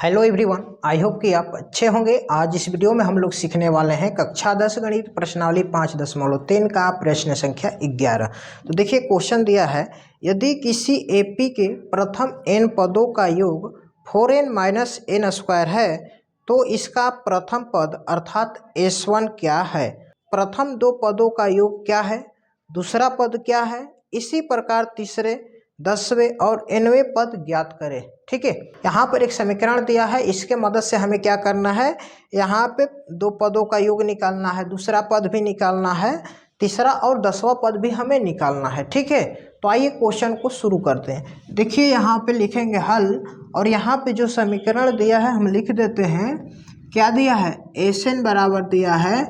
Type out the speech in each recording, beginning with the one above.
Hello everyone, I hope कि आप अच्छे होंगे। आज इस वीडियो में हम लोग सीखने वाले हैं कक्षा 10 गणित प्रश्नावली 5.3 का प्रश्न संख्या 11। तो देखिए क्वेश्चन दिया है, यदि किसी एपी के प्रथम n पदों का योग 4n माइनस n स्क्वायर है तो इसका प्रथम पद अर्थात s1 क्या है। प्रथम दो पदों का योग क्या है, दूसरा पद क्या है, इसी प्रकार तीसरे 10वें और nवें पद ज्ञात करें। ठीक है, यहाँ पर एक समीकरण दिया है, इसके मदद से हमें क्या करना है, यहाँ पे दो पदों का योग निकालना है, दूसरा पद भी निकालना है, तीसरा और 10वां पद भी हमें निकालना है। ठीक है, तो आइए क्वेश्चन को शुरू करते हैं। देखिए यहाँ पे लिखेंगे हल, और यहाँ पे जो समीकरण दिया है हम लिख देते हैं। क्या दिया है, एन बराबर दिया है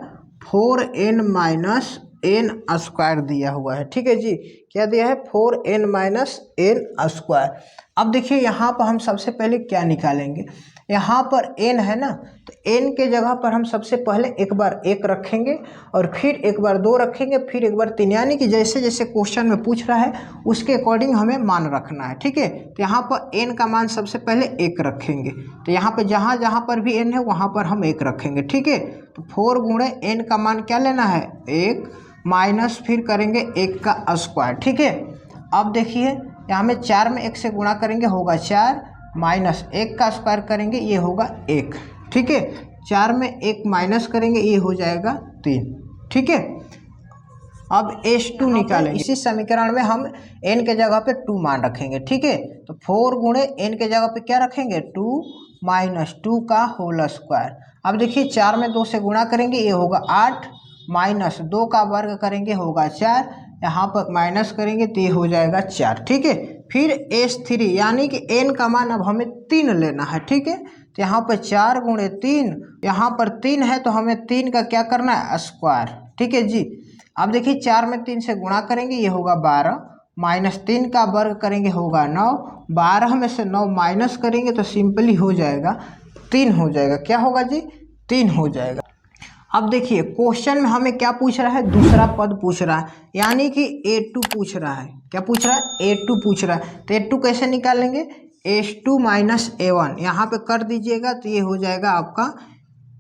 4n माइनस n स्क्वायर दिया हुआ है। ठीक है जी, क्या दिया है, 4n माइनस n स्क्वायर। अब देखिए यहाँ पर हम सबसे पहले क्या निकालेंगे, यहाँ पर n है ना, तो n के जगह पर हम सबसे पहले एक बार 1 रखेंगे और फिर एक बार 2 रखेंगे, फिर एक बार 3, यानी कि जैसे जैसे क्वेश्चन में पूछ रहा है उसके अकॉर्डिंग हमें मान रखना है। ठीक है, तो यहाँ पर n का मान सबसे पहले 1 रखेंगे, तो यहाँ पर जहाँ जहाँ पर भी n है वहाँ पर हम 1 रखेंगे। ठीक है, तो 4 गुणे n का मान क्या लेना है, 1 माइनस फिर करेंगे 1 का स्क्वायर। ठीक है, अब देखिए यहाँ में 4 में 1 से गुणा करेंगे होगा 4, माइनस 1 का स्क्वायर करेंगे ये होगा 1। ठीक है, 4 में 1 माइनस करेंगे ये हो जाएगा 3। ठीक है, अब S2 निकालेंगे। इसी समीकरण में हम n के जगह पे 2 मान रखेंगे। ठीक है, तो 4 गुणे n के जगह पे क्या रखेंगे, 2 माइनस 2 का होल स्क्वायर। अब देखिए 4 में 2 से गुणा करेंगे ये होगा 8, माइनस 2 का वर्ग करेंगे होगा 4, यहाँ पर माइनस करेंगे तो ये हो जाएगा 4। ठीक है, फिर S3 यानी कि n का मान अब हमें 3 लेना है। ठीक है, तो यहाँ पर 4 गुणे 3, यहाँ पर 3 है तो हमें 3 का क्या करना है, स्क्वायर। ठीक है जी, अब देखिए 4 में 3 से गुणा करेंगे ये होगा 12, माइनस 3 का वर्ग करेंगे होगा 9, 12 में से 9 माइनस करेंगे तो सिंपली हो जाएगा 3 हो जाएगा। क्या होगा जी, 3 हो जाएगा। अब देखिए क्वेश्चन में हमें क्या पूछ रहा है, दूसरा पद पूछ रहा है, यानी कि A2 पूछ रहा है। क्या पूछ रहा है, A2 पूछ रहा है। तो A2 कैसे निकालेंगे, S2 माइनस A1 यहाँ पे कर दीजिएगा तो ये हो जाएगा आपका,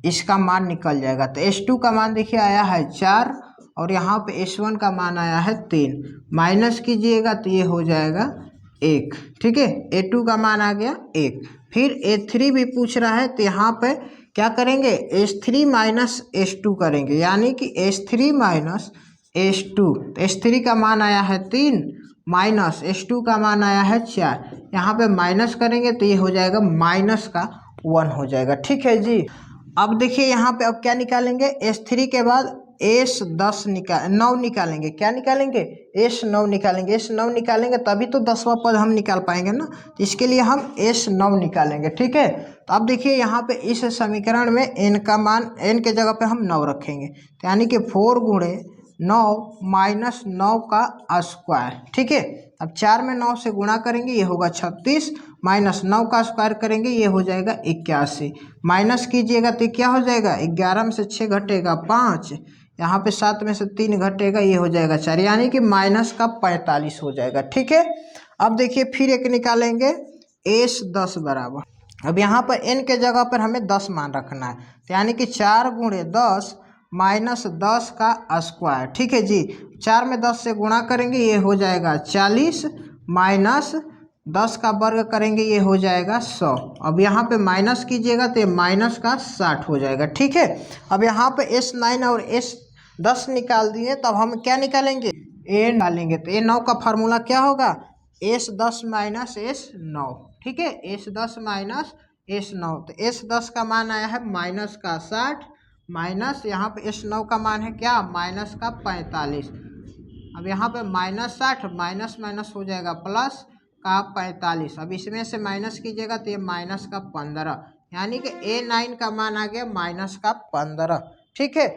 इसका मान निकल जाएगा। तो S2 का मान देखिए आया है 4 और यहाँ पे S1 का मान आया है 3, माइनस कीजिएगा तो ये हो जाएगा 1। ठीक है, A2 का मान आ गया 1। फिर A3 भी पूछ रहा है, तो यहाँ पे क्या करेंगे, S3 माइनस S2 करेंगे, यानी कि S3 माइनस S2। S3 का मान आया है 3, माइनस S2 का मान आया है 4, यहाँ पे माइनस करेंगे तो ये हो जाएगा माइनस का 1 हो जाएगा। ठीक है जी, अब देखिए यहाँ पे अब क्या निकालेंगे, S3 के बाद S9 निकालेंगे। क्या निकालेंगे, S9 निकालेंगे। S9 निकालेंगे तभी तो 10वां पद हम निकाल पाएंगे ना, तो इसके लिए हम S9 निकालेंगे। ठीक है, तो अब देखिए यहाँ पे इस समीकरण में n का मान, n के जगह पे हम 9 रखेंगे, तो यानी कि 4 गुणे 9 माइनस 9 का स्क्वायर। ठीक है, अब 4 में 9 से गुणा करेंगे ये होगा 36, माइनस 9 का स्क्वायर करेंगे ये हो जाएगा 81, माइनस कीजिएगा तो क्या हो जाएगा, 11 में से 6 घटेगा 5, यहाँ पे 7 में से 3 घटेगा ये हो जाएगा 4, यानी कि माइनस का 45 हो जाएगा। ठीक है, अब देखिए फिर एक निकालेंगे S10 बराबर, अब यहाँ पर n के जगह पर हमें 10 मान रखना है, तो यानी कि 4 गुणे 10 माइनस 10 का स्क्वायर। ठीक है जी, 4 में 10 से गुणा करेंगे ये हो जाएगा 40, माइनस 10 का वर्ग करेंगे ये हो जाएगा 100। अब यहाँ पे माइनस कीजिएगा तो ये माइनस का 60 हो जाएगा। ठीक है, अब यहाँ पे S9 और S10 निकाल दिए, तब हम क्या निकालेंगे, A डालेंगे, तो A9 का फार्मूला क्या होगा, S10 माइनस S9। ठीक है, S10 माइनस S9, तो S10 का मान आया है माइनस का 60, माइनस यहाँ पे S9 का मान है क्या, माइनस का 45। अब यहाँ पे माइनस 60 माइनस माइनस हो जाएगा प्लस का 45, अब इसमें से माइनस कीजिएगा तो ये माइनस का 15, यानी कि A9 का मान आ गया माइनस का 15। ठीक है,